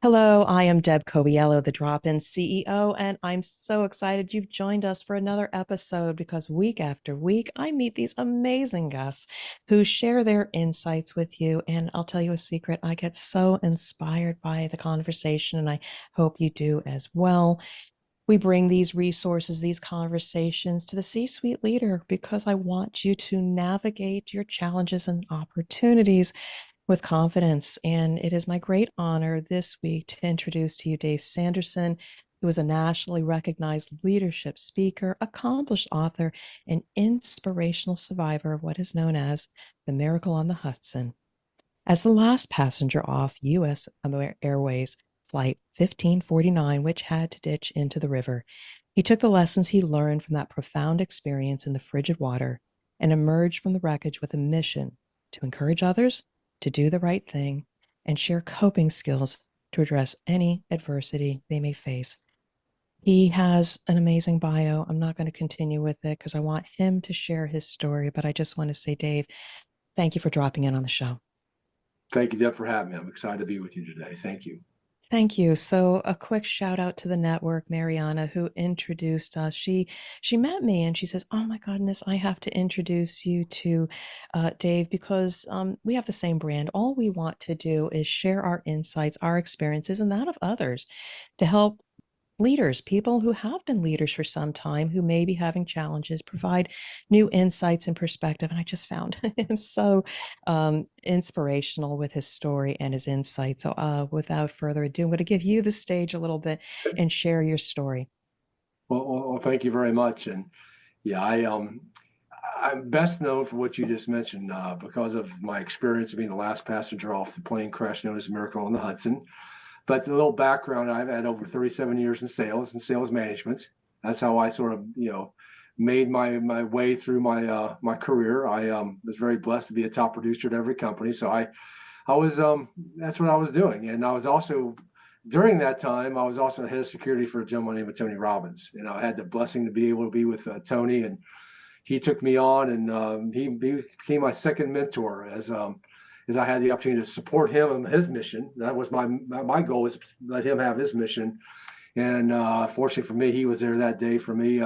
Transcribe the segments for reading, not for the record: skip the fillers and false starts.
Hello, I am Deb Coviello, the Drop-In CEO, and I'm so excited you've joined us for another episode because week after week I meet these amazing guests who share their insights with you. And I'll tell you a secret, I get so inspired by the conversation, and I hope you do as well. We bring these resources, these conversations to the C-suite leader because I want you to navigate your challenges and opportunities with confidence. And it is my great honor this week to introduce to you Dave Sanderson, who is a nationally recognized leadership speaker, accomplished author, and inspirational survivor of what is known as the Miracle on the Hudson. As the last passenger off US Airways Flight 1549, which had to ditch into the river, he took the lessons he learned from that profound experience in the frigid water and emerged from the wreckage with a mission to encourage others to do the right thing and share coping skills to address any adversity they may face. He has an amazing bio. I'm not going to continue with it because I want him to share his story, but I just want to say, Dave, thank you for dropping in on the show. Thank you, Deb, for having me. I'm excited to be with you today. Thank you. Thank you. So a quick shout out to the network, Mariana, who introduced us. She met me and she says, "Oh my goodness, I have to introduce you to Dave because we have the same brand. All we want to do is share our insights, our experiences, and that of others to help leaders, people who have been leaders for some time, who may be having challenges, provide new insights and perspective." And I just found him so inspirational with his story and his insight. So without further ado, I'm going to give you the stage a little bit and share your story. Well, thank you very much. And yeah, I'm best known for what you just mentioned because of my experience of being the last passenger off the plane crash known as Miracle on the Hudson. But the little background, I've had over 37 years in sales and sales management. That's how I sort of, made my way through my career. I was very blessed to be a top producer at every company. So I was that's what I was doing. And I was also during that time, I was also the head of security for a gentleman named Tony Robbins. And I had the blessing to be able to be with Tony, and he took me on, and he became my second mentor as I had the opportunity to support him and his mission. That was my goal, was to let him have his mission. And fortunately for me, he was there that day for me.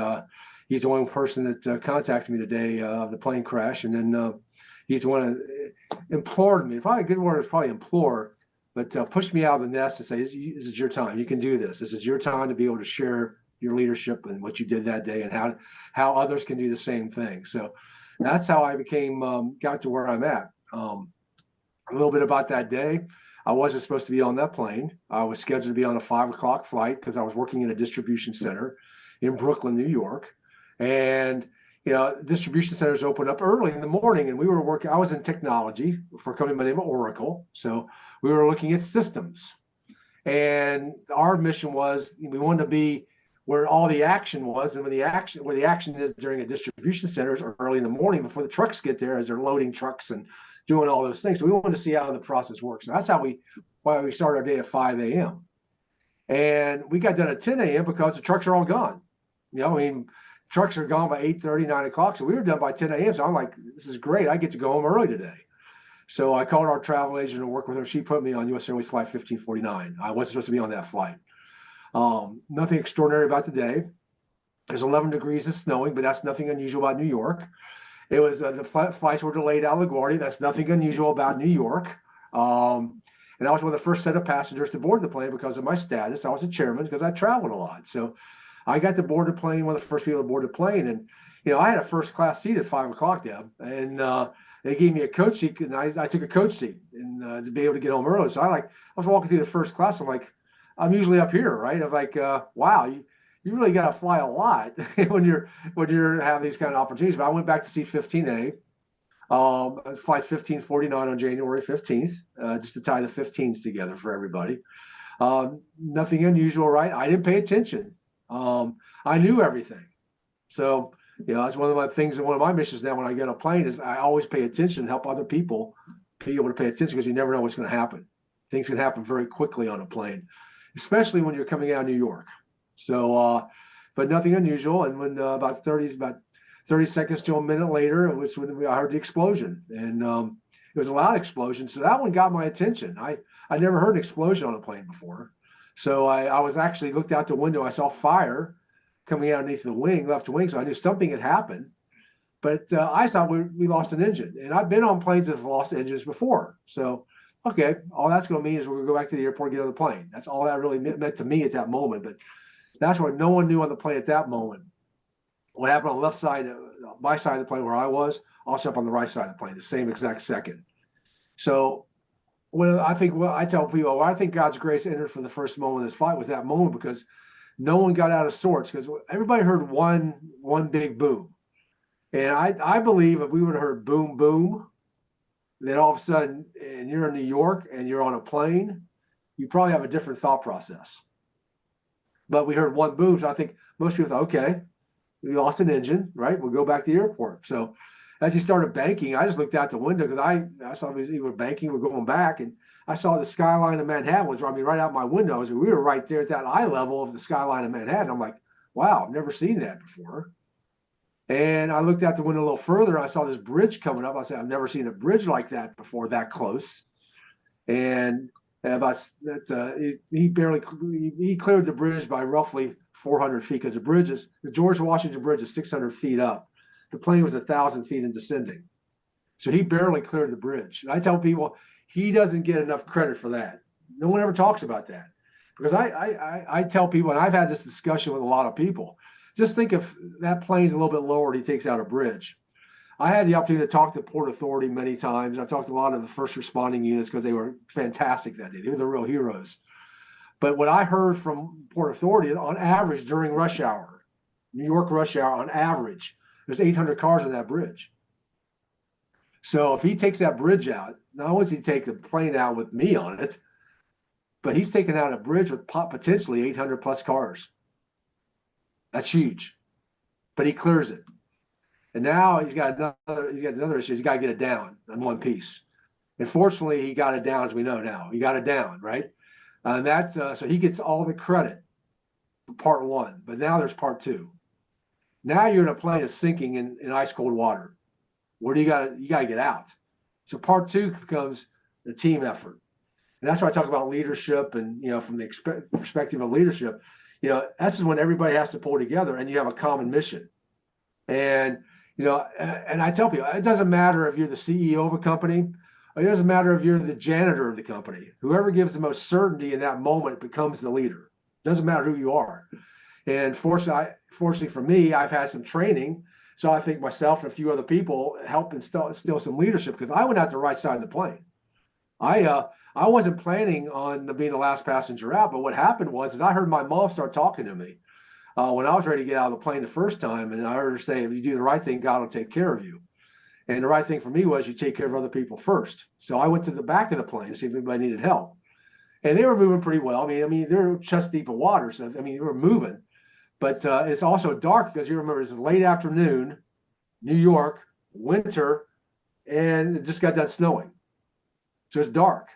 He's the one person that contacted me today of the plane crash, and then he's the one that implored me. Probably a good word is probably implore, but pushed me out of the nest to say, "This is your time. You can do this. This is your time to be able to share your leadership and what you did that day, and how others can do the same thing." So that's how I got to where I'm at. A little bit about that day. I wasn't supposed to be on that plane. I was scheduled to be on a 5 o'clock flight because I was working in a distribution center in Brooklyn, New York. And, distribution centers open up early in the morning, and we were working. I was in technology for a company by the name of Oracle. So we were looking at systems. And our mission was we wanted to be where all the action was. And where the action is during a distribution center is early in the morning before the trucks get there, as they're loading trucks and doing all those things. So we wanted to see how the process works. So that's why we started our day at 5 a.m. And we got done at 10 a.m. because the trucks are all gone. Trucks are gone by 8:30, 9 o'clock. So we were done by 10 a.m. So I'm like, this is great. I get to go home early today. So I called our travel agent and worked with her. She put me on US Airways Flight 1549. I wasn't supposed to be on that flight. Nothing extraordinary about the day. There's 11 degrees and snowing, but that's nothing unusual about New York. It was the flights were delayed out of LaGuardia. That's nothing unusual about New York. And I was one of the first set of passengers to board the plane because of my status. I was a chairman because I traveled a lot. So I got to board the plane, one of the first people to board the plane. And, I had a first class seat at 5 o'clock, Deb. And they gave me a coach seat, and I took a coach seat and to be able to get home early. So I was walking through the first class. I'm like, I'm usually up here, right? I was like, wow, you really got to fly a lot when you're having these kind of opportunities. But I went back to seat 15A. Flight 1549 on January 15th, just to tie the 15s together for everybody. Nothing unusual, right? I didn't pay attention. I knew everything. So, that's one of my things, and one of my missions now when I get on a plane is I always pay attention and help other people be able to pay attention, because you never know what's going to happen. Things can happen very quickly on a plane, especially when you're coming out of New York. So, but nothing unusual. And when about 30 seconds to a minute later, it was when I heard the explosion, and it was a loud explosion. So that one got my attention. I I never heard an explosion on a plane before. So I was actually looked out the window. I saw fire coming out underneath the wing, left wing. So I knew something had happened. But I thought we lost an engine. And I've been on planes that have lost engines before. So, okay, all that's going to mean is we're going to go back to the airport and get on the plane. That's all that really meant to me at that moment. But that's what no one knew on the plane at that moment. What happened on the left side, my side of the plane where I was, also up on the right side of the plane, the same exact second. So I tell people, I think God's grace entered for the first moment of this flight was that moment, because no one got out of sorts, because everybody heard one big boom. And I believe if we would have heard boom, boom, then all of a sudden, and you're in New York and you're on a plane, you probably have a different thought process. But we heard one boom, so I think most people thought, okay, we lost an engine, right? We'll go back to the airport. So as he started banking, I just looked out the window because I saw we were banking, we're going back, and I saw the skyline of Manhattan was right out my window. We were right there at that eye level of the skyline of Manhattan. I'm like, wow, I've never seen that before. And I looked out the window a little further. And I saw this bridge coming up. I said, I've never seen a bridge like that before, that close. And about that, he cleared the bridge by roughly 400 feet, because the George Washington Bridge is 600 feet up. The plane was 1,000 feet and descending. So he barely cleared the bridge. And I tell people, he doesn't get enough credit for that. No one ever talks about that, because I tell people, and I've had this discussion with a lot of people, just think if that plane's a little bit lower and he takes out a bridge. I had the opportunity to talk to Port Authority many times. I talked to a lot of the first responding units because they were fantastic that day. They were the real heroes. But what I heard from Port Authority, on average during rush hour, New York rush hour, on average, there's 800 cars on that bridge. So if he takes that bridge out, not only does he take the plane out with me on it, but he's taking out a bridge with potentially 800 plus cars. That's huge. But he clears it. And now he's got another issue. He's got to get it down in one piece. And fortunately, he got it down, as we know now. He got it down, right? And so he gets all the credit for part one. But now there's part two. Now you're in a plane that's sinking in ice cold water. Where do you got to get out? So part two becomes the team effort. And that's why I talk about leadership, and from the perspective of leadership, this is when everybody has to pull together and you have a common mission. And and I tell people, it doesn't matter if you're the CEO of a company, or it doesn't matter if you're the janitor of the company. Whoever gives the most certainty in that moment becomes the leader. It doesn't matter who you are. And fortunately for me, I've had some training. So I think myself and a few other people help instill some leadership, because I went out the right side of the plane. I wasn't planning on being the last passenger out, but what happened was I heard my mom start talking to me when I was ready to get out of the plane the first time, and I heard her say, if you do the right thing, God will take care of you. And the right thing for me was you take care of other people first. So I went to the back of the plane to see if anybody needed help. And they were moving pretty well. I mean, they're chest deep of water, so they were moving. But it's also dark, because you remember it's late afternoon, New York, winter, and it just got done snowing. So it's dark.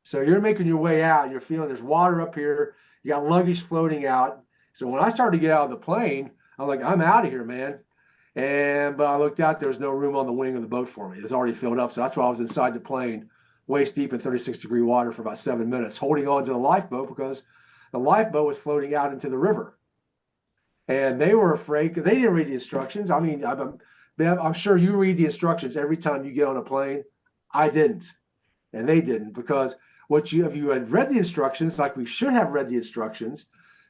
So you're making your way out, and you're feeling there's water up here. You got luggage floating out. So when I started to get out of the plane, I'm like, I'm out of here, man. But I looked out, there was no room on the wing of the boat for me. It was already filled up. So that's why I was inside the plane, waist deep in 36-degree water for about 7 minutes, holding on to the lifeboat, because the lifeboat was floating out into the river. And they were afraid, because they didn't read the instructions. I mean, I'm sure you read the instructions every time you get on a plane. I didn't, and they didn't, because if you had read the instructions, like we should have read the instructions,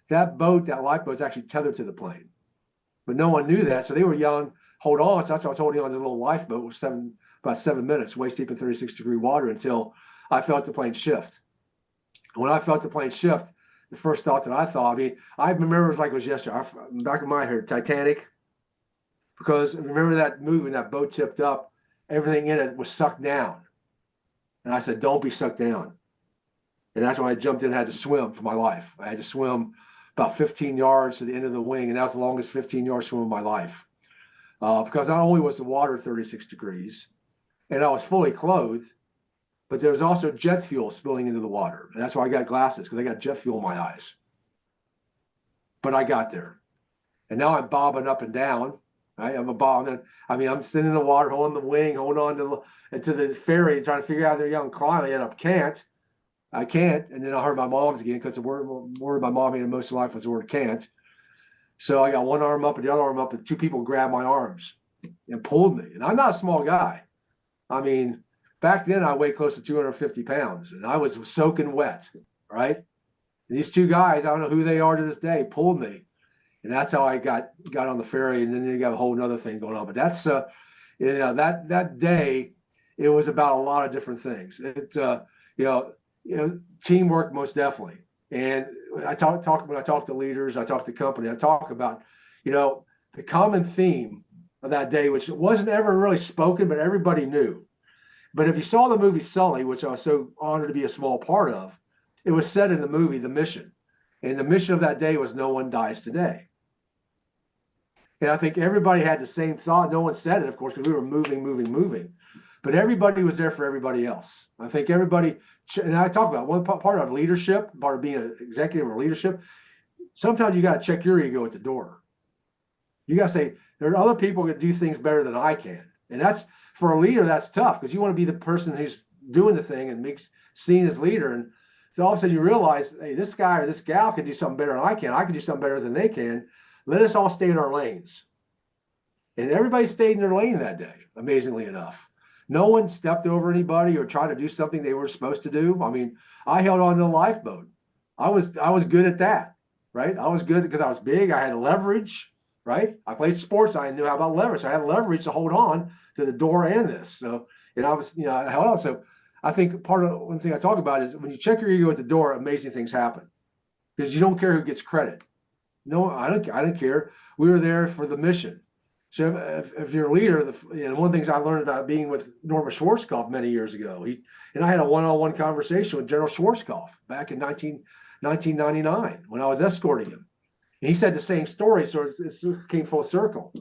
that lifeboat is actually tethered to the plane. But no one knew that, so they were yelling, hold on. So that's why I was holding on to the little lifeboat for about 7 minutes, waist deep in 36-degree water, until I felt the plane shift. When I felt the plane shift, the first thought that I thought, I remember it was like it was yesterday. Back of my head, Titanic, because remember that movie, that boat tipped up, everything in it was sucked down. And I said, don't be sucked down. And that's when I jumped in and had to swim for my life. I had to swim about 15 yards to the end of the wing, and that was the longest 15-yard swim of my life. Because not only was the water 36 degrees, and I was fully clothed, but there was also jet fuel spilling into the water. And that's why I got glasses, because I got jet fuel in my eyes. But I got there. And now I'm bobbing up and down. Right? I'm sitting in the water, holding the wing, holding on to the ferry, trying to figure out their young climb. I end up can't. I can't. And then I heard my mom's again, because the word my mom hated most of life was the word can't. So I got one arm up and the other arm up, and two people grabbed my arms and pulled me. And I'm not a small guy. I mean, back then I weighed close to 250 pounds, and I was soaking wet, right? And these two guys, I don't know who they are to this day, pulled me. And that's how I got on the ferry. And then you got a whole other thing going on. But that's, that day, it was about a lot of different things. Teamwork, most definitely. And when I talk to leaders, I talk to company, I talk about, the common theme of that day, which wasn't ever really spoken, but everybody knew. But if you saw the movie Sully, which I was so honored to be a small part of, it was said in the movie, The Mission. And the mission of that day was no one dies today. And I think everybody had the same thought. No one said it, of course, because we were moving. But everybody was there for everybody else. I think everybody, and I talk about one part of leadership, part of being an executive or leadership. Sometimes you got to check your ego at the door. You got to say, there are other people that do things better than I can. And that's, for a leader, that's tough, because you want to be the person who's doing the thing and makes seen as leader. And so all of a sudden you realize, hey, this guy or this gal can do something better than I can. I can do something better than they can. Let us all stay in our lanes. And everybody stayed in their lane that day, amazingly enough. No one stepped over anybody or tried to do something they were supposed to do. I mean, I held on to the lifeboat. I was good at that, right? I was good because I was big. I had leverage, right? I played sports. I knew how about leverage. So I had leverage to hold on to the door and this. So, and I was, I held on. So I think part of one thing I talk about is when you check your ego at the door, amazing things happen, because you don't care who gets credit. No, I don't care. We were there for the mission. So if you're a leader, one of the things I learned about being with Norman Schwarzkopf many years ago, I had a one-on-one conversation with General Schwarzkopf back in 1999 when I was escorting him. And he said the same story, so it came full circle.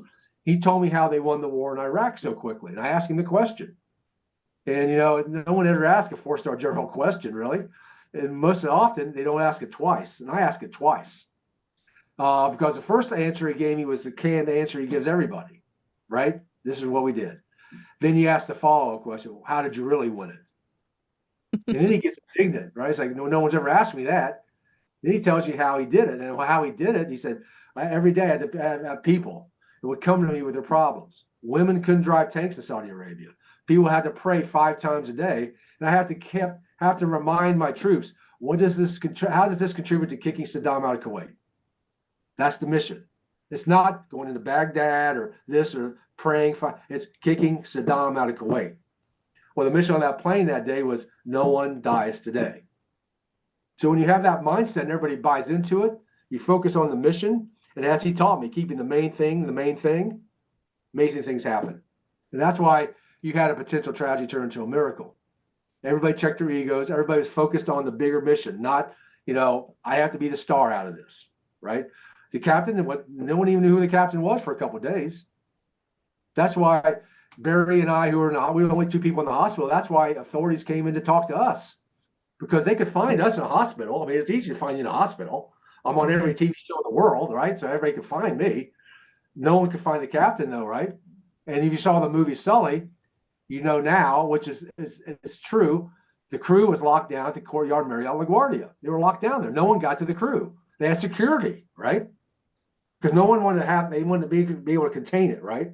He told me how they won the war in Iraq so quickly, and I asked him the question. And, no one ever asked a four-star general question, really. And most often, they don't ask it twice, and I ask it twice. Because the first answer he gave me was the canned answer he gives everybody, right? This is what we did. Then you ask the follow-up question, how did you really win it? And then he gets indignant, right? It's like, no one's ever asked me that. Then he tells you how he did it. And how he did it, he said, every day I had to have people who would come to me with their problems. Women couldn't drive tanks to Saudi Arabia. People had to pray 5 times a day. And I have to remind my troops, how does this contribute to kicking Saddam out of Kuwait? That's the mission. It's not going into Baghdad or this or praying. It's kicking Saddam out of Kuwait. Well, the mission on that plane that day was no one dies today. So when you have that mindset and everybody buys into it, you focus on the mission. And as he taught me, keeping the main thing, amazing things happen. And that's why you had a potential tragedy turn into a miracle. Everybody checked their egos. Everybody was focused on the bigger mission, not, I have to be the star out of this, right? The captain, no one even knew who the captain was for a couple of days. That's why Barry and I, we were the only 2 people in the hospital. That's why authorities came in to talk to us, because they could find us in a hospital. I mean, it's easy to find you in a hospital. I'm on every TV show in the world, right? So everybody could find me. No one could find the captain, though, right? And if you saw the movie Sully, now, which is true, the crew was locked down at the Courtyard Marriott LaGuardia. They were locked down there. No one got to the crew. They had security, right? Because no one wanted to be able to contain it, right?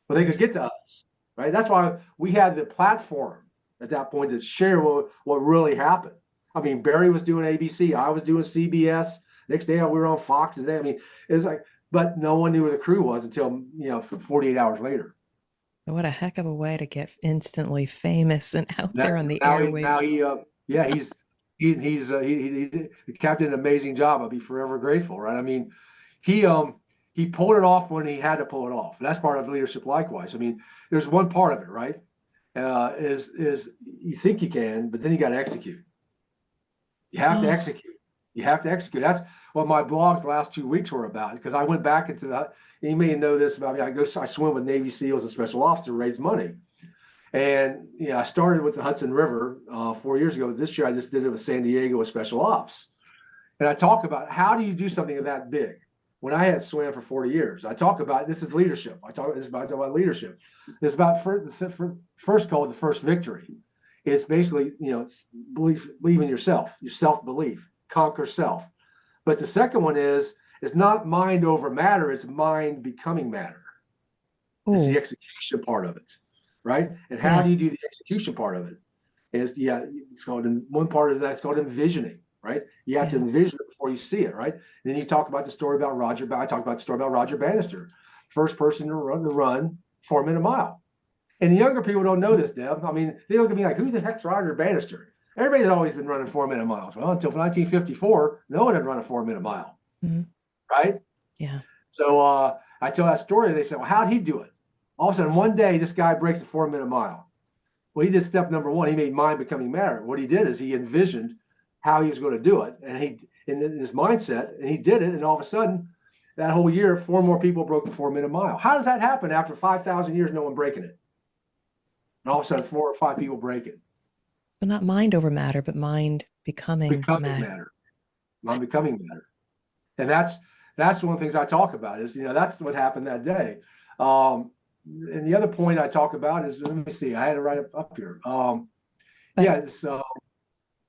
But they could get to us, right? That's why we had the platform at that point to share what really happened. I mean, Barry was doing ABC, I was doing CBS. Next day we were on Fox. I mean, it was like, but no one knew where the crew was until 48 hours later. What a heck of a way to get instantly famous and out there on the airwaves. He's the captain did an amazing job. I'll be forever grateful, right? I mean, he pulled it off when he had to pull it off. And that's part of leadership likewise. I mean, there's one part of it, right? Is you think you can, but then you got to execute. You have to execute. You have to execute. That's what my blogs the last 2 weeks were about, because I went back into that. You may know this about me. I swim with Navy SEALs and special officers to raise money. And I started with the Hudson River 4 years ago. This year I just did it with San Diego with special ops. And I talk about how do you do something that big? When I had swam for 40 years, I talk about this is leadership. I talk about leadership. It's about first called the first victory. It's basically, believe in yourself, your self-belief, conquer self. But the second one is not mind over matter, it's mind becoming matter. It's the Oh, execution part of it, right? And how yeah. do you do the execution part of it? It's called, one part of that's called envisioning, right? You have to Yeah. envision it before you see it, right? And then you talk about the story about I talk about the story about Roger Bannister, first person to run 4-minute mile. And the younger people don't know this, Deb. I mean, they look at me like, who the heck's Roger Bannister? Everybody's always been running 4-minute miles. Well, until 1954, no one had run a 4-minute mile, Mhm. right? Yeah. So I tell that story. They say, well, how'd he do it? All of a sudden, one day, this guy breaks a 4-minute mile. Well, he did step number one. He made mind becoming matter. What he did is he envisioned how he was going to do it, and he in his mindset, and he did it. And all of a sudden, that whole year, 4 more people broke the 4-minute mile. How does that happen after 5,000 years, no one breaking it? And all of a sudden, 4 or 5 people break it. So not mind over matter, but mind becoming Becoming matter. matter. Mind becoming matter. And that's one of the things I talk about is, that's what happened that day. And the other point I talk about is, let me see, I had it right up here.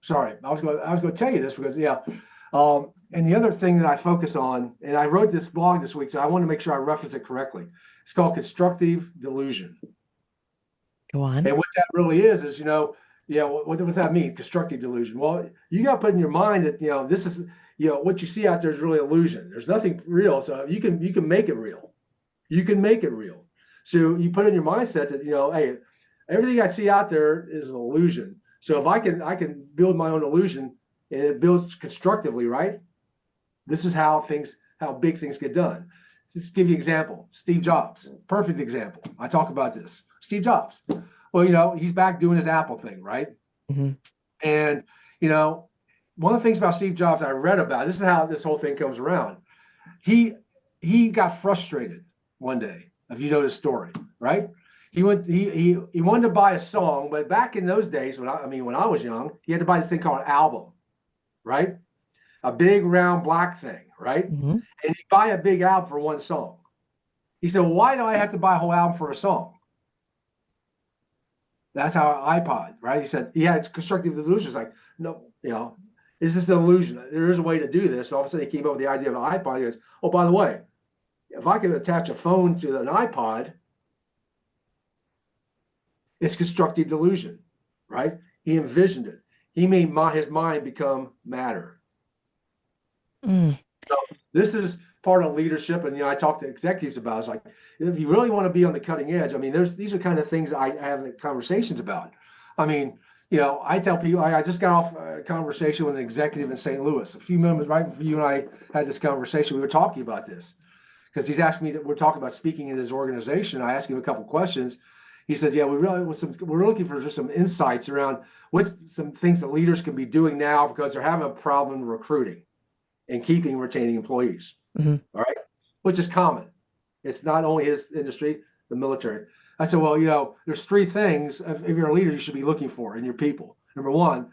Sorry, I was going to tell you this because, and the other thing that I focus on, and I wrote this blog this week, so I want to make sure I reference it correctly. It's called constructive delusion. Go on. And what that really is, what does that mean? Constructive delusion. Well, you got to put in your mind that, this is, what you see out there is really illusion. There's nothing real. So you can make it real. You can make it real. So you put in your mindset that, hey, everything I see out there is an illusion. So if I can build my own illusion and it builds constructively, right? This is how big things get done. Just give you an example. Steve Jobs, perfect example. I talk about this. Steve Jobs. Well, he's back doing his Apple thing, right? Mm-hmm. And, one of the things about Steve Jobs I read about, this is how this whole thing comes around. He got frustrated one day, if you know the story, right? He wanted to buy a song, but back in those days, when I was young, he had to buy this thing called an album, right? A big round black thing, right? Mm-hmm. And you buy a big album for one song. He said, well, why do I have to buy a whole album for a song? That's how iPod, right? He said, it's constructive delusion. It's like, no, is this an illusion? There is a way to do this. All of a sudden, he came up with the idea of an iPod. He goes, oh, by the way, if I could attach a phone to an iPod, it's constructive delusion, right? He envisioned it. He made his mind become matter. Mm. So this is part of leadership, and I talk to executives about. It's like, if you really want to be on the cutting edge, these are kind of things I have conversations about. I tell people, I just got off a conversation with an executive in St. Louis. A few moments right before you and I had this conversation, we were talking about this because he's asking me that we're talking about speaking in his organization. I asked him a couple of questions. He said, "Yeah, we're looking for just some insights around what's some things that leaders can be doing now because they're having a problem recruiting and retaining employees." Mm-hmm. All right, which is common. It's not only his industry, the military. I said, well, there's 3 things if you're a leader you should be looking for in your people. Number one,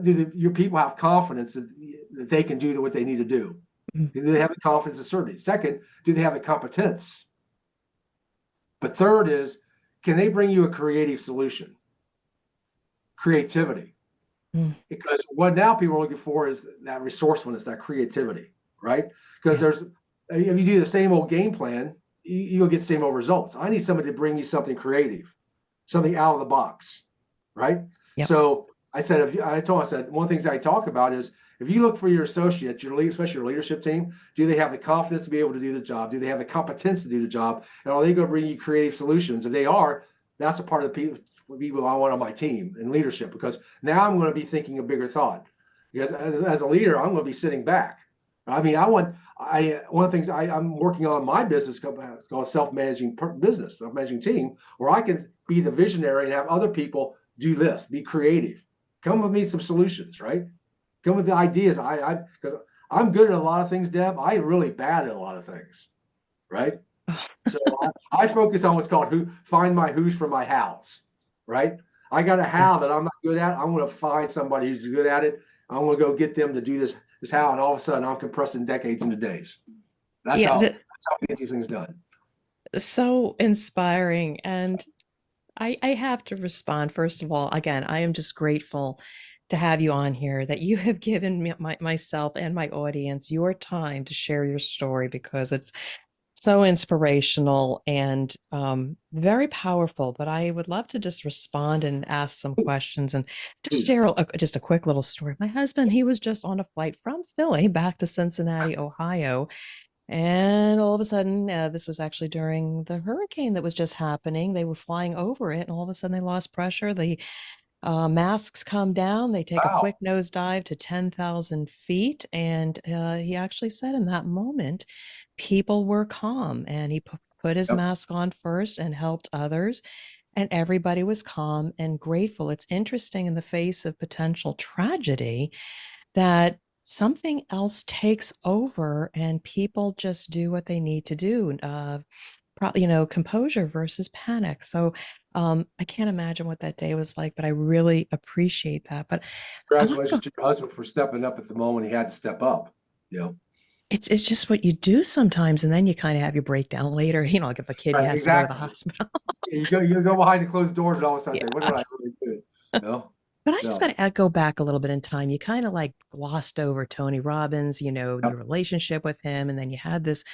do your people have confidence that they can do what they need to do? Mm-hmm. Do they have the confidence and certainty? Second, do they have the competence? But third is, can they bring you a creative solution? Creativity. Mm-hmm. Because what now people are looking for is that resourcefulness, that creativity, right? Because if you do the same old game plan, you'll get the same old results. I need somebody to bring you something creative, something out of the box, right? Yep. So I said, one of the things I talk about is if you look for your associates, especially your leadership team, do they have the confidence to be able to do the job? Do they have the competence to do the job? And are they going to bring you creative solutions? If they are, that's a part of the people I want on my team in leadership, because now I'm going to be thinking a bigger thought. Because as a leader, I'm going to be sitting back. One of the things I'm working on my business company, it's called self-managing business, self-managing team, where I can be the visionary and have other people do this, be creative, come with me some solutions, right? Come with the ideas. Because I'm good at a lot of things, Deb. I'm really bad at a lot of things, right? So I focus on what's called find my who's for my hows, right? I got a how that I'm not good at. I'm going to find somebody who's good at it. I'm going to go get them to do this how, and all of a sudden I'm compressing decades into days. That's how we get these things done. So inspiring. And I have to respond. First of all, again, I am just grateful to have you on here, that you have given me myself and my audience your time to share your story because it's so inspirational and very powerful. But I would love to just respond and ask some questions and just Please. share just a quick little story. My husband, he was just on a flight from Philly back to Cincinnati, Ohio. And all of a sudden, this was actually during the hurricane that was just happening. They were flying over it, and all of a sudden they lost pressure. The masks come down. They take a quick Wow. nosedive to 10,000 feet. And he actually said in that moment, people were calm. And he put his Yep. mask on first and helped others. And everybody was calm and grateful. It's interesting in the face of potential tragedy that something else takes over and people just do what they need to do. Probably, composure versus panic. So I can't imagine what that day was like, but I really appreciate that. But I want to Congratulations go. to your husband for stepping up at the moment he had to step up. You know, It's just what you do sometimes, and then you kind of have your breakdown later. Like if a kid right, has to go to the exactly. hospital. You go behind the closed doors and all of a sudden Yeah. say, "What did I really do?" No, But I just no. got to go back a little bit in time. You kind of like glossed over Tony Robbins, your Yep. relationship with him, and then you had this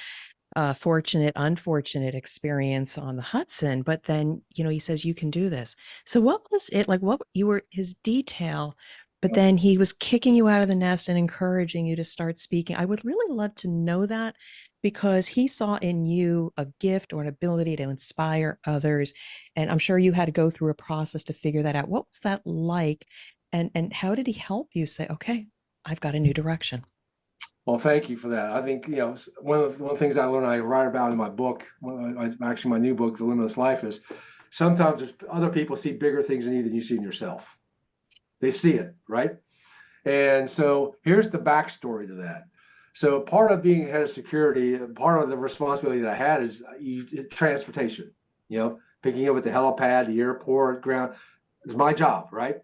fortunate, unfortunate experience on the Hudson, but then, he says, you can do this. So what was it like? What you were his detail, but Yep. then he was kicking you out of the nest and encouraging you to start speaking. I would really love to know that because he saw in you a gift or an ability to inspire others. And I'm sure you had to go through a process to figure that out. What was that like? And how did he help you say, okay, I've got a new direction? Well, thank you for that. I think one of the things I learned, I write about in my book, actually my new book, The Limitless Life, is sometimes other people see bigger things in you than you see in yourself. They see it, right? And so here's the backstory to that. So part of being head of security, part of the responsibility that I had is transportation. Picking you up at the helipad, the airport, ground. It's my job, right?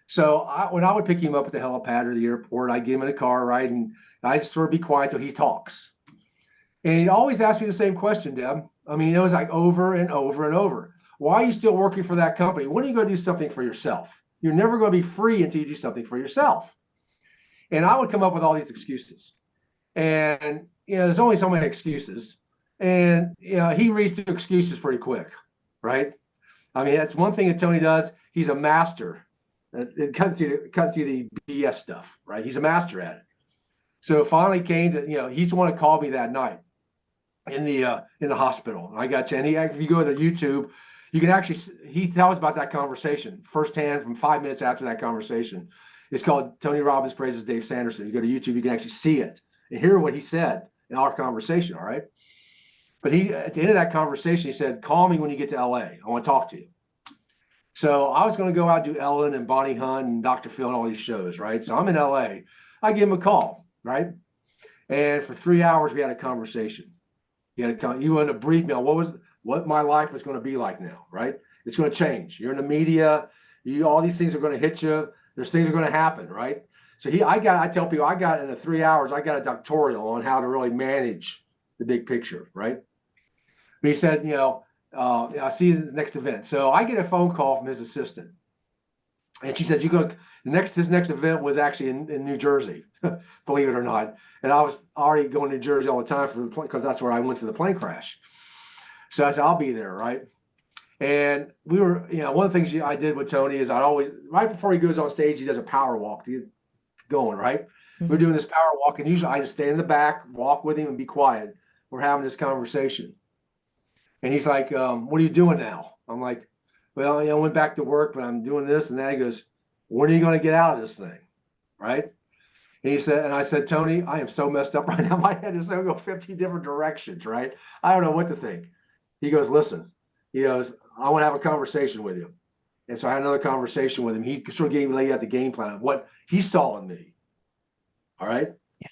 So when I would pick him up at the helipad or the airport, I'd get him in a car, right? And I'd sort of be quiet till he talks. And he'd always ask me the same question, Deb. I mean, it was like over and over and over. Why are you still working for that company? When are you going to do something for yourself? You're never going to be free until you do something for yourself. And I would come up with all these excuses. And, there's only so many excuses. And, he reads through excuses pretty quick, right? I mean, that's one thing that Tony does. He's a master at cutting through the BS stuff, right? He's a master at it. So it finally came to, he's the one that called me that night in the hospital. I got you. And if you go to YouTube, you can actually, he tells about that conversation firsthand from 5 minutes after that conversation. It's called Tony Robbins Praises Dave Sanderson. You go to YouTube, you can actually see it and hear what he said in our conversation. All right. But at the end of that conversation, he said, call me when you get to LA. I want to talk to you. So I was going to go out and do Ellen and Bonnie Hunt and Dr. Phil and all these shows, right? So I'm in LA. I give him a call, right? And for 3 hours, we had a conversation. You wanted to brief me on what my life was going to be like now, right? It's going to change. You're in the media. All these things are going to hit you. There's things are going to happen, right? So I tell people, I got in the 3 hours, I got a doctoral on how to really manage the big picture, right? But he said, I'll see you in the next event. So I get a phone call from his assistant. And she says, his next event was actually in New Jersey, believe it or not. And I was already going to New Jersey all the time because that's where I went for the plane crash. So I said, I'll be there, right? And we were, one of the things I did with Tony is right before he goes on stage, he does a power walk going, right? We're Mhm. doing this power walk, and usually I just stand in the back, walk with him, and be quiet. We're having this conversation. And he's like, what are you doing now? I'm like, well, I went back to work, but I'm doing this. And then he goes, when are you going to get out of this thing? Right. And I said, Tony, I am so messed up right now. My head is going to go 50 different directions. Right. I don't know what to think. He goes, listen, he goes, I want to have a conversation with you. And so I had another conversation with him. He sort of laid out the game plan of what he saw in me. All right. Yeah.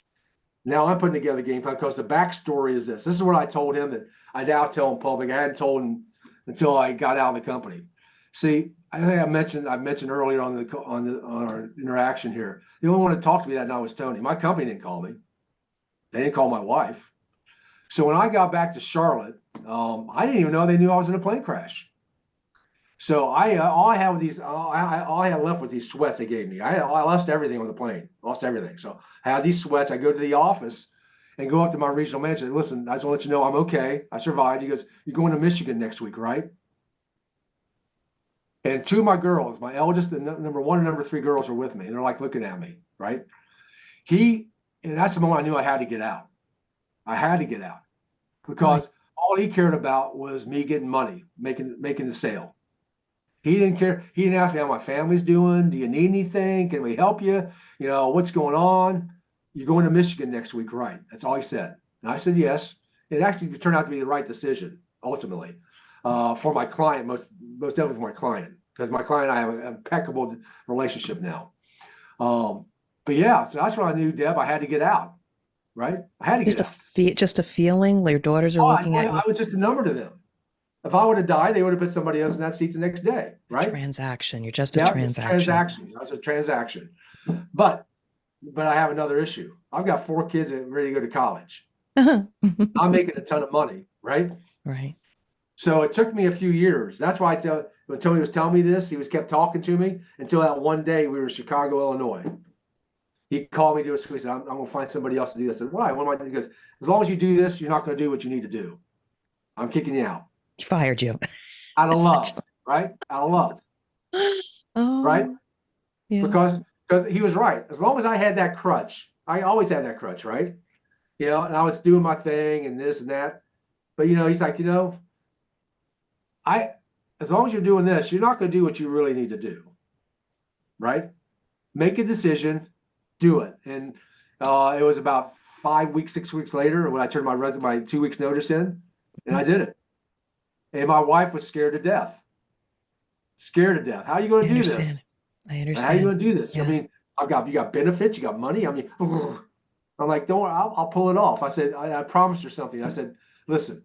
Now I'm putting together a game plan because the backstory is this. This is what I told him that I now tell in public. I hadn't told him until I got out of the company. See, I think I mentioned earlier on our interaction here. The only one that talked to me that night was Tony. My company didn't call me. They didn't call my wife. So when I got back to Charlotte, I didn't even know they knew I was in a plane crash. So all I had with these, all I had left was these sweats they gave me. I lost everything on the plane, lost everything. So I had these sweats. I go to the office and go up to my regional manager. Listen, I just want to let you know I'm okay. I survived. He goes, "You're going to Michigan next week, right?" And two of my girls, my eldest, and number one and number three girls are with me. And they're like looking at me, right? And that's the moment I knew I had to get out. I had to get out because all he cared about was me getting money, making the sale. He didn't care. He didn't ask me how my family's doing. Do you need anything? Can we help you? You know, what's going on? You're going to Michigan next week, right? That's all he said. And I said, yes. It actually turned out to be the right decision, ultimately, for my client, most definitely for my client, because my client and I have an impeccable relationship now. But yeah, so that's when I knew, Deb, I had to get out, right? I had to get out. Just a feeling. Your daughters are looking at you. I was just a number to them. If I would have died, they would have put somebody else in that seat the next day, right? Transaction. You're just a transaction. Transaction. That's a transaction. But I have another issue. I've got 4 kids that are ready to go to college. I'm making a ton of money, right? Right. So it took me a few years. That's why when Tony was telling me this, he kept talking to me until that one day we were in Chicago, Illinois. He called me to a school. He said, I'm going to find somebody else to do this. I said, why? What am I doing? He goes, as long as you do this, you're not going to do what you need to do. I'm kicking you out. He fired you. Out of love, right? Out of love. Oh, right? Yeah. Because he was right. As long as I had that crutch, I always had that crutch, right? You know, and I was doing my thing and this and that. But, you know, he's like, you know, as long as you're doing this, you're not going to do what you really need to do, right? Make a decision, do it. And it was about 5 weeks, 6 weeks later when I turned my 2 weeks notice in, and I did it. And my wife was scared to death. Scared to death. How are you going to do this? I understand. How are you going to do this? Yeah. I mean, you got benefits, you got money. I mean, I'm like, don't worry, I'll pull it off. I said, I promised her something. I said, listen,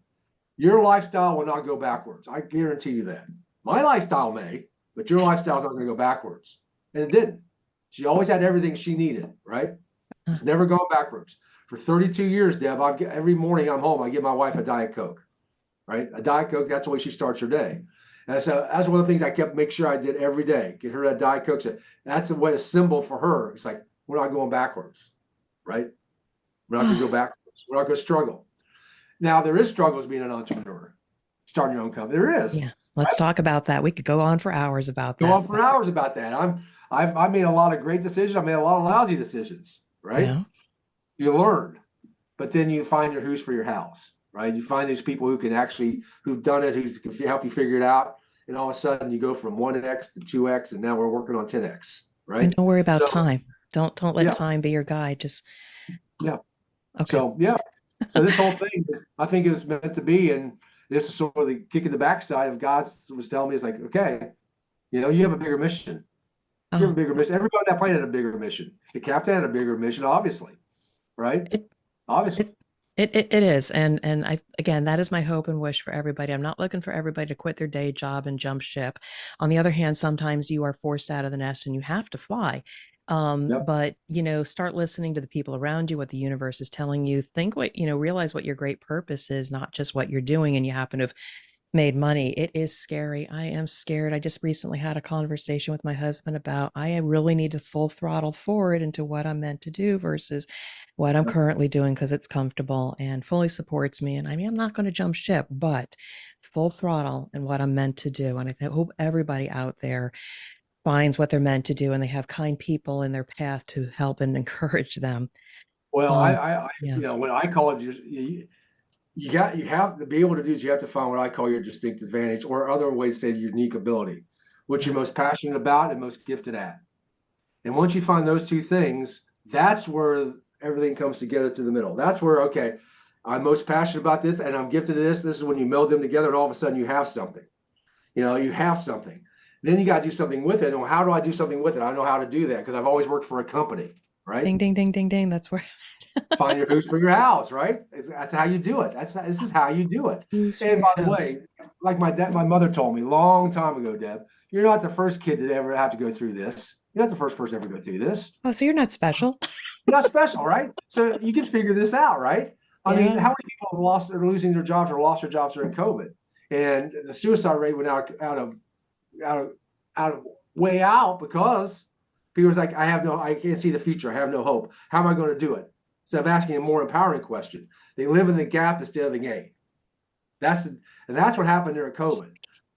your lifestyle will not go backwards. I guarantee you that. My lifestyle may, but your lifestyle is not going to go backwards. And it didn't. She always had everything she needed, right? It's never gone backwards. For 32 years, Deb, every morning I'm home, I give my wife a Diet Coke, right? A Diet Coke, that's the way she starts her day. And so that's one of the things I kept make sure I did every day. Get her that Diet Coke. So that's the way, a symbol for her. It's like, we're not going backwards, right? We're not going to go backwards. We're not going to struggle. Now, there is struggles being an entrepreneur, starting your own company. There is. Yeah. Let's talk about that. We could go on for hours about that. Go on for hours about that. I've made a lot of great decisions. I made a lot of lousy decisions, right? Yeah. You learn, but then you find your who's for your house, right? You find these people who've done it, who can help you figure it out. And all of a sudden you go from 1X to 2X, and now we're working on 10X, right? And don't worry about time. Don't let time be your guide. Just okay. So this whole thing, I think it was meant to be, and this is sort of the kick in the backside of God was telling me, it's like, okay, you know, you have a bigger mission. You have a bigger mission. Everybody on that plane had a bigger mission. The captain had a bigger mission, obviously, right? Obviously. It is. And again, that is my hope and wish for everybody. I'm not looking for everybody to quit their day job and jump ship. On the other hand, sometimes you are forced out of the nest and you have to fly. But, you know, start listening to the people around you, what the universe is telling you. Realize what your great purpose is, not just what you're doing and you happen to have made money. It is scary. I am scared. I just recently had a conversation with my husband about I really need to full throttle forward into what I'm meant to do versus what I'm currently doing because it's comfortable and fully supports me. And I mean, I'm not going to jump ship, but full throttle in what I'm meant to do. And I hope everybody out there finds what they're meant to do and they have kind people in their path to help and encourage them. Well, you know, when I call it, you have to be able to do is you have to find what I call your distinct advantage, or other ways to say unique ability, what you're most passionate about and most gifted at. And once you find those two things, that's where everything comes together to the middle. That's where, okay, I'm most passionate about this and I'm gifted at this. This is when you meld them together and all of a sudden you have something. You know, you have something. Then you got to do something with it. And how do I do something with it? I know how to do that because I've always worked for a company, right? Ding, ding, ding, ding, ding. That's where. Find your who's for your house, right? That's how you do it. This is how you do it. And by the way, like my mother told me a long time ago, Deb, you're not the first kid to ever have to go through this. You're not the first person to ever go through this. Oh, so you're not special. You're not special, right? So you can figure this out, right? I mean, how many people are losing their jobs or lost their jobs during COVID? And the suicide rate went out of out of, out of way out because people's like, I can't see the future. I have no hope. How am I going to do it? Instead of asking a more empowering question, they live in the gap instead of the game. That's what happened during COVID.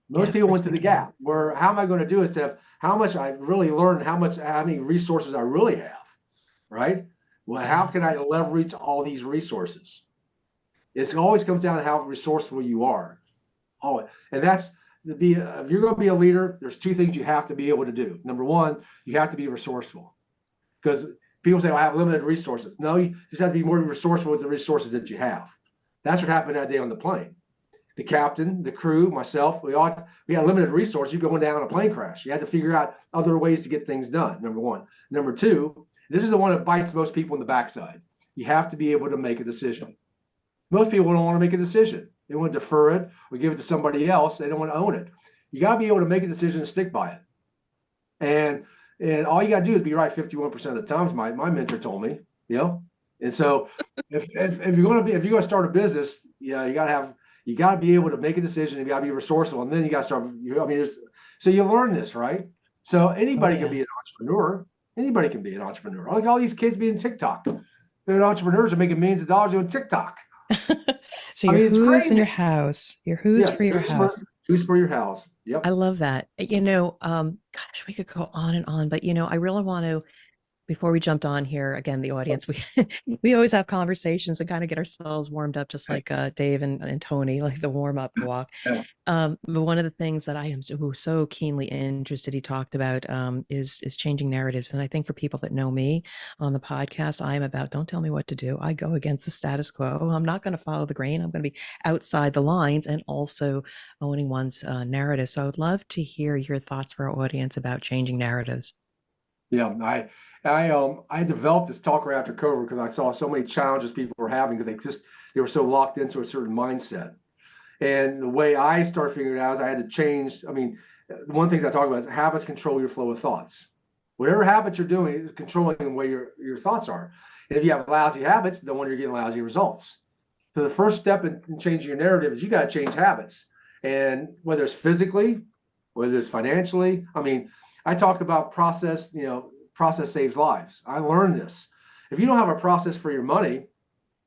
Most people went to the gap where how am I going to do it instead of how much I really learned, how many resources I really have, right? Well, how can I leverage all these resources? It always comes down to how resourceful you are. Oh, and that's if you're going to be a leader, there's two things you have to be able to do. Number one, you have to be resourceful because people say, I have limited resources. No, you just have to be more resourceful with the resources that you have. That's what happened that day on the plane. The captain, the crew, myself, we had limited resources. You going down a plane crash. You had to figure out other ways to get things done, number one. Number two, this is the one that bites most people in the backside. You have to be able to make a decision. Most people don't want to make a decision. They want to defer it or give it to somebody else. They don't want to own it. You got to be able to make a decision and stick by it. And all you got to do is be right 51% of the times. My mentor told me, you know. And so if you're going to start a business, you got to be able to make a decision. You got to be resourceful, and then you got to start. So you learn this, right? So anybody can be an entrepreneur. Anybody can be an entrepreneur. Like all these kids being TikTok, they're entrepreneurs are making millions of dollars doing TikTok. So your who's in your house, your who's for your house. Who's for your house. Yep. I love that. Gosh, we could go on and on, but I really want to, before we jumped on here, again, the audience, we always have conversations and kind of get ourselves warmed up, just like Dave and Tony, like the warm up walk. Yeah. But one of the things that I am so keenly interested, he talked about, is changing narratives. And I think for people that know me on the podcast, I'm about, don't tell me what to do. I go against the status quo. I'm not going to follow the grain. I'm going to be outside the lines and also owning one's narrative. So I would love to hear your thoughts for our audience about changing narratives. Yeah, I developed this talk right after COVID because I saw so many challenges people were having because they were so locked into a certain mindset. And the way I started figuring it out is I had to change. I mean, one thing I talk about is habits control your flow of thoughts. Whatever habit you're doing is controlling the way your thoughts are. And if you have lousy habits, no wonder you're getting lousy results. So the first step in changing your narrative is you got to change habits. And whether it's physically, whether it's financially, I mean, I talk about process saves lives. I learned this. If you don't have a process for your money,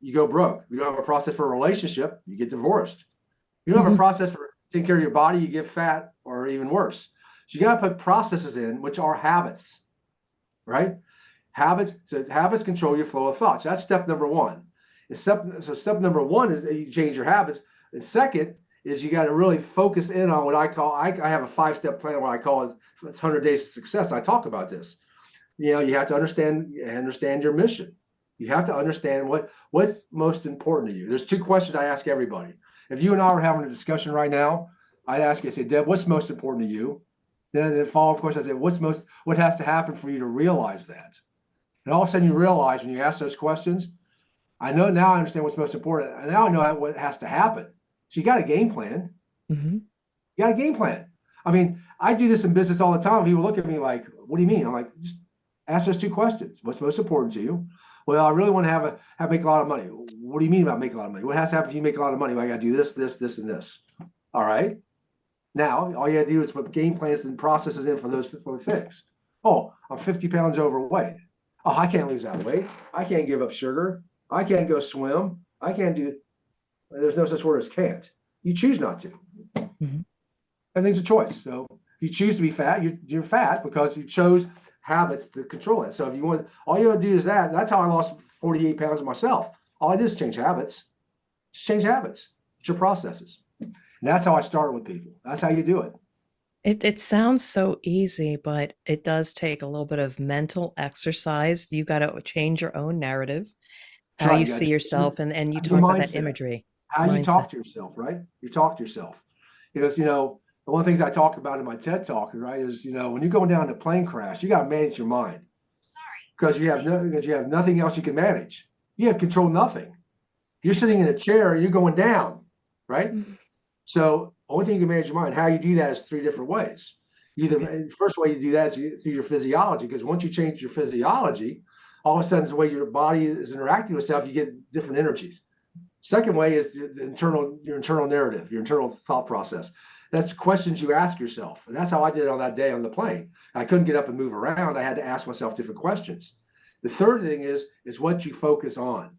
you go broke. If you don't have a process for a relationship, you get divorced. If you don't have a process for taking care of your body, you get fat or even worse. So you got to put processes in, which are habits, right? Habits control your flow of thoughts. That's step number one. Step number one is that you change your habits. And second is you got to really focus in on what I call, I have a 5-step plan, what I call it 100 days of success. I talk about this. You have to understand your mission. You have to understand what's most important to you. There's 2 questions I ask everybody. If you and I were having a discussion right now, I'd ask you, I say, Deb, what's most important to you? Then the follow-up question, I say, what has to happen for you to realize that? And all of a sudden you realize when you ask those questions, I know now I understand what's most important. And now I know what has to happen. So you got a game plan. Mm-hmm. You got a game plan. I mean, I do this in business all the time. People look at me like, what do you mean? I'm like, just ask those 2 questions. What's most important to you? Well, I really want to make a lot of money. What do you mean about making a lot of money? What has to happen if you make a lot of money? Well, I got to do this, this, this, and this. All right. Now, all you got to do is put game plans and processes in for those things. Oh, I'm 50 pounds overweight. Oh, I can't lose that weight. I can't give up sugar. I can't go swim. I can't do. There's no such word as can't. You choose not to. Mm-hmm. Everything's a choice. So if you choose to be fat, you're fat because you chose habits to control it. So if you want, all you got to do is that. That's how I lost 48 pounds myself. All I did is change habits. Just change habits. It's your processes. And that's how I start with people. That's how you do it. It sounds so easy, but it does take a little bit of mental exercise. You got to change your own narrative, how you see yourself, and you talk about that imagery. How you talk to yourself, right? You talk to yourself. Because, one of the things I talk about in my TED Talk, right, is, when you're going down a plane crash, you got to manage your mind. Sorry. Because you have nothing else you can manage. You have control nothing. You're sitting in a chair, you're going down, right? Mm-hmm. So only thing you can manage your mind. How you do that is 3 different ways. The first way you do that is through your physiology, because once you change your physiology, all of a sudden the way your body is interacting with itself, you get different energies. Second way is your internal narrative, your internal thought process. That's questions you ask yourself. And that's how I did it on that day on the plane. I couldn't get up and move around. I had to ask myself different questions. The third thing is what you focus on.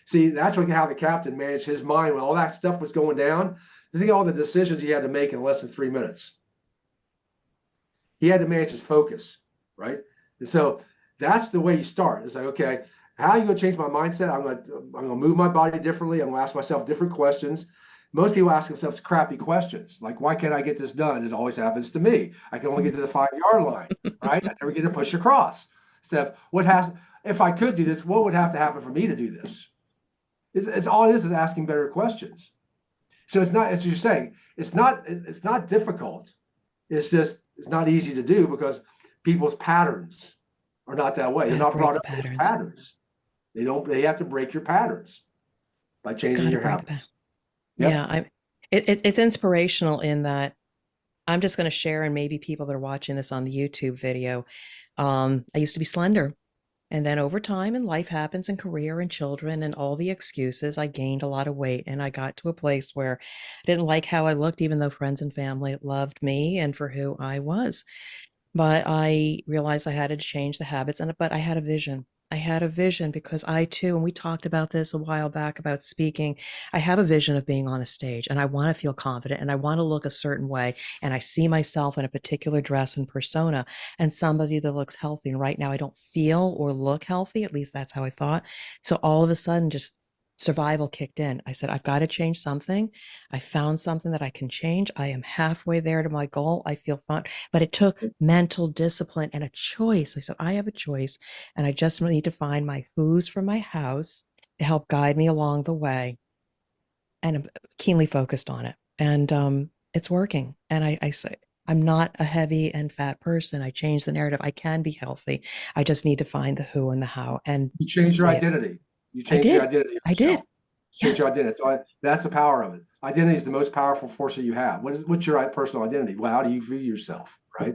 See, that's how the captain managed his mind when all that stuff was going down. Think of all the decisions he had to make in less than 3 minutes. He had to manage his focus, right? And so that's the way you start. It's like, okay, how are you going to change my mindset? I'm going to move my body differently. I'm going to ask myself different questions. Most people ask themselves crappy questions, like, why can't I get this done? It always happens to me. I can only get to the 5-yard line, right? I never get to push across. Steph, if I could do this, what would have to happen for me to do this? It's all it is asking better questions. So it's not, as you're saying, it's not difficult. It's just, it's not easy to do because people's patterns are not that way. They're not brought up with patterns. They have to break your patterns by changing your habits. Yep. Yeah, it's inspirational in that I'm just going to share, and maybe people that are watching this on the YouTube video. I used to be slender. And then over time, and life happens, and career and children and all the excuses, I gained a lot of weight, and I got to a place where I didn't like how I looked, even though friends and family loved me and for who I was. But I realized I had to change the habits, but I had a vision. I had a vision because I too, and we talked about this a while back about speaking, I have a vision of being on a stage, and I want to feel confident, and I want to look a certain way, and I see myself in a particular dress and persona, and somebody that looks healthy. And right now I don't feel or look healthy, at least that's how I thought. So all of a sudden, just survival kicked in. I said, I've got to change something. I found something that I can change. I am halfway there to my goal. I feel fun, but it took mental discipline and a choice. I said, I have a choice, and I just need to find my who's from my house to help guide me along the way. And I'm keenly focused on it. And it's working. And I say, I'm not a heavy and fat person. I changed the narrative. I can be healthy. I just need to find the who and the how. And you change your identity. You change your identity. I did. Change your identity. That's the power of it. Identity is the most powerful force that you have. What's your personal identity? Well, how do you view yourself, right?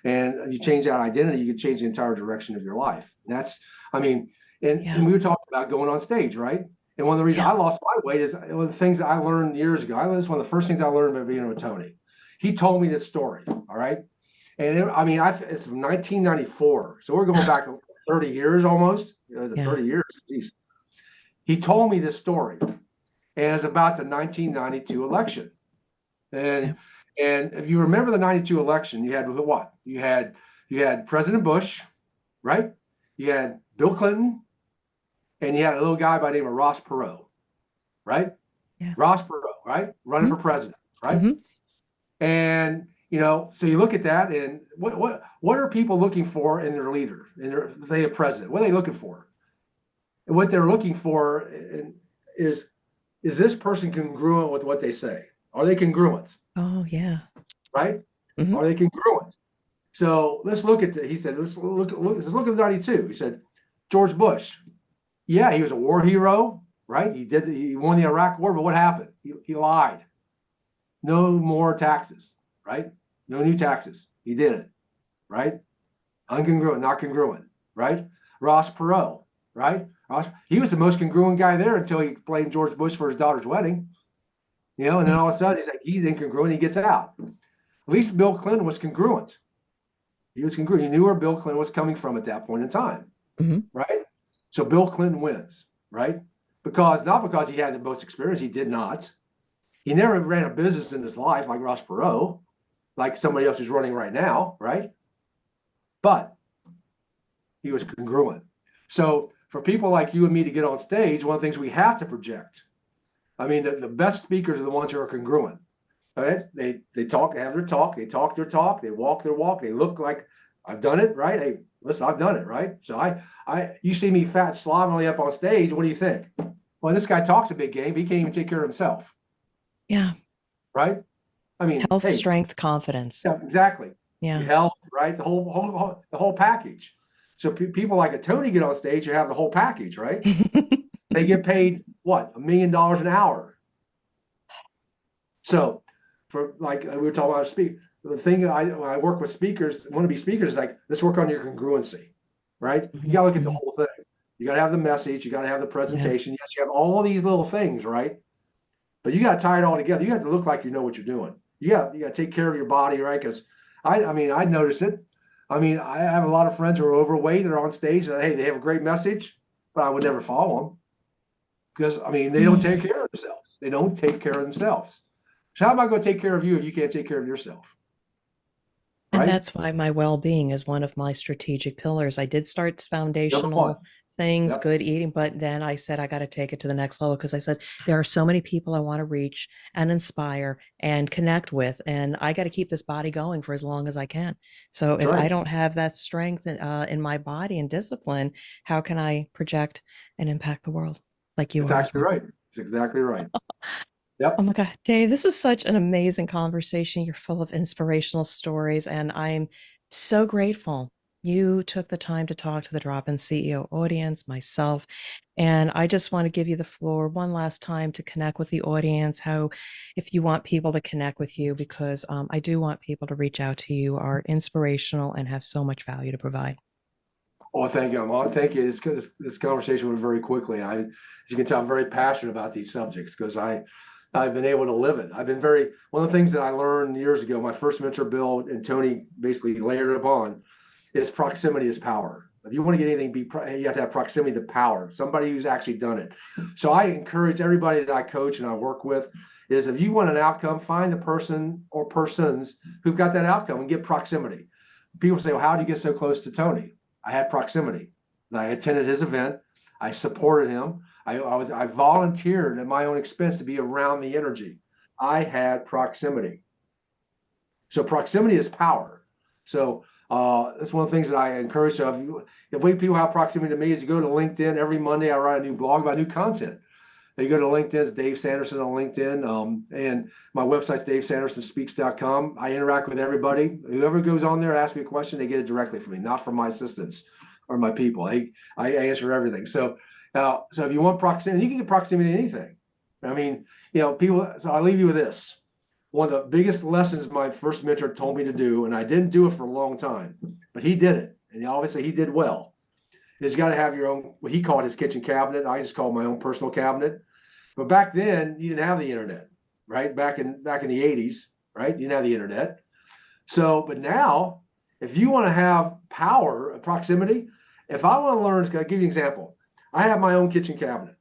And you change that identity, you can change the entire direction of your life. And and we were talking about going on stage, right? And one of the reasons I lost my weight is one of the things that I learned years ago. This is one of the first things I learned about being with Tony. He told me this story, all right? And it's from 1994. So we're going back 30 years almost. 30 years, geez. He told me this story, and it's about the 1992 election. And if you remember the 92 election, you had what? You had President Bush, right? You had Bill Clinton, and you had a little guy by the name of Ross Perot, right? Yeah. Ross Perot, right? Running for president, right? Mm-hmm. And so you look at that, and what are people looking for in their leader, in their president? What are they looking for? And what they're looking for is this person congruent with what they say? Are they congruent? Oh, yeah. Right? Mm-hmm. Are they congruent? So let's look at he said, let's look at 92. He said, George Bush. Yeah, he was a war hero, right? He won the Iraq War, but what happened? He lied. No more taxes, right? No new taxes. He did it, right? Uncongruent, not congruent, right? Ross Perot, right? He was the most congruent guy there until he blamed George Bush for his daughter's wedding. And then all of a sudden he's incongruent, he gets out. At least Bill Clinton was congruent. He was congruent. He knew where Bill Clinton was coming from at that point in time, right? So Bill Clinton wins, right? Not because he had the most experience, he did not. He never ran a business in his life like Ross Perot, like somebody else who's running right now, right? But he was congruent. So for people like you and me to get on stage, one of the things we have to project. The best speakers are the ones who are congruent. Right? They talk, they have their talk, they talk their talk, they walk their walk, they look like I've done it, right? Hey, listen, I've done it, right? So you see me fat slovenly up on stage, what do you think? Well, this guy talks a big game, he can't even take care of himself. Yeah. Right? Health, strength, confidence. Yeah, exactly. Yeah. Health, right? The whole package. So people like a Tony get on stage who have the whole package, right? They get paid what? $1 million an hour. So for we were talking about the thing when I work with speakers, want to be speakers, is like, let's work on your congruency, right? You gotta look at the whole thing. You gotta have the message, you gotta have the presentation. Yes, you have all these little things, right? But you gotta tie it all together. You have to look like you know what you're doing. you got to take care of your body, right? Because I mean, I noticed it. I mean, I have a lot of friends who are overweight. They're on stage, and hey, they have a great message, but I would never follow them because I mean, they don't take Mm. care of themselves. They don't take care of themselves. So how am I going to take care of you if you can't take care of yourself, And right? that's why my well-being is one of my strategic pillars. I did start Number one. foundational things, Yep, good eating, but then I said I got to take it to the next level because I said there are so many people I want to reach and inspire and connect with, and I got to keep this body going for as long as I can. So that's if I right. don't have that strength in my body and discipline, how can I project and impact the world like you It's are as actually well? right. It's exactly right. Oh Yep. my God, Dave, this is such an amazing conversation. You're full of inspirational stories, and I'm so grateful you took the time to talk to the Drop In CEO audience, myself, and I just want to give you the floor one last time to connect with the audience. How, if you want people to connect with you, because I do want people to reach out to you, are inspirational and have so much value to provide. Oh, thank you. Well, thank you. This conversation went very quickly. As you can tell, I'm very passionate about these subjects because I've been able to live it. I've been very, one of the things that I learned years ago, my first mentor, Bill, and Tony basically layered it upon, is proximity is power. If you want to get anything, you have to have proximity to power, somebody who's actually done it. So I encourage everybody that I coach and I work with is if you want an outcome, find the person or persons who've got that outcome and get proximity. People say, well, how do you get so close to Tony? I had proximity. I attended his event. I supported him. I volunteered at my own expense to be around the energy. I had proximity. So proximity is power. So that's one of the things that I encourage. So the way people have proximity to me is you go to LinkedIn every Monday. I write a new blog about new content. You go to LinkedIn, it's Dave Sanderson on LinkedIn. And my website's davesandersonspeaks.com. I interact with everybody. Whoever goes on there, asks me a question, they get it directly from me, not from my assistants or my people. I answer everything. So so if you want proximity, you can get proximity to anything. I mean, people, so I'll leave you with this. One of the biggest lessons my first mentor told me to do, and I didn't do it for a long time, but he did it. And obviously he did well. Is you got to have your own, what he called his kitchen cabinet. I just call my own personal cabinet. But back then, you didn't have the internet, right? Back in the 80s, right? You didn't have the internet. So, but now, if you want to have power, proximity, if I want to learn, I'll give you an example. I have my own kitchen cabinet,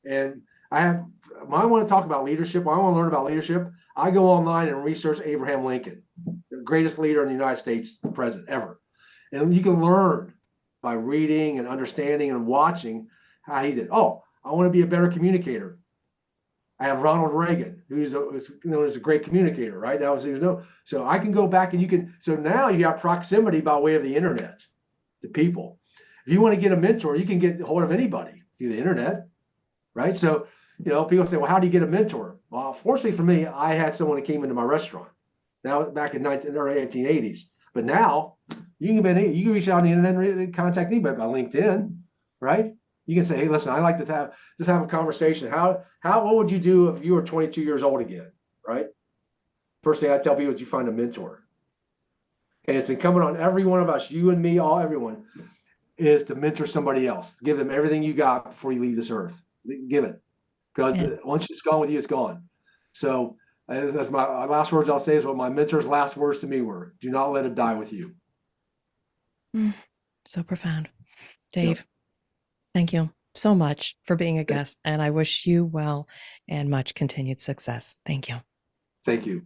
and I have. When I want to talk about leadership, when I want to learn about leadership, I go online and research Abraham Lincoln, the greatest leader in the United States, president ever, and you can learn by reading and understanding and watching how he did. Oh, I want to be a better communicator. I have Ronald Reagan, who's known as a great communicator, right? That was so I can go back and you can. So now you have proximity by way of the internet to people. If you want to get a mentor, you can get a hold of anybody through the internet, right? So people say, well, how do you get a mentor? Well, fortunately for me, I had someone that came into my restaurant. Now back in 1980s, but now you can reach out on the internet and contact anybody by LinkedIn, right? You can say, hey, listen, I like to have a conversation. What would you do if you were 22 years old again, right? First thing I tell people is you find a mentor. And it's incumbent on every one of us, you and me, everyone, is to mentor somebody else. Give them everything you got before you leave this earth. Give it. Because Yeah. once it's gone with you, it's gone. So that's my last words I'll say is what my mentor's last words to me were. Do not let it die with you. Mm, so profound. Yep. Dave, thank you so much for being a guest, and I wish you well and much continued success. Thank you. Thank you.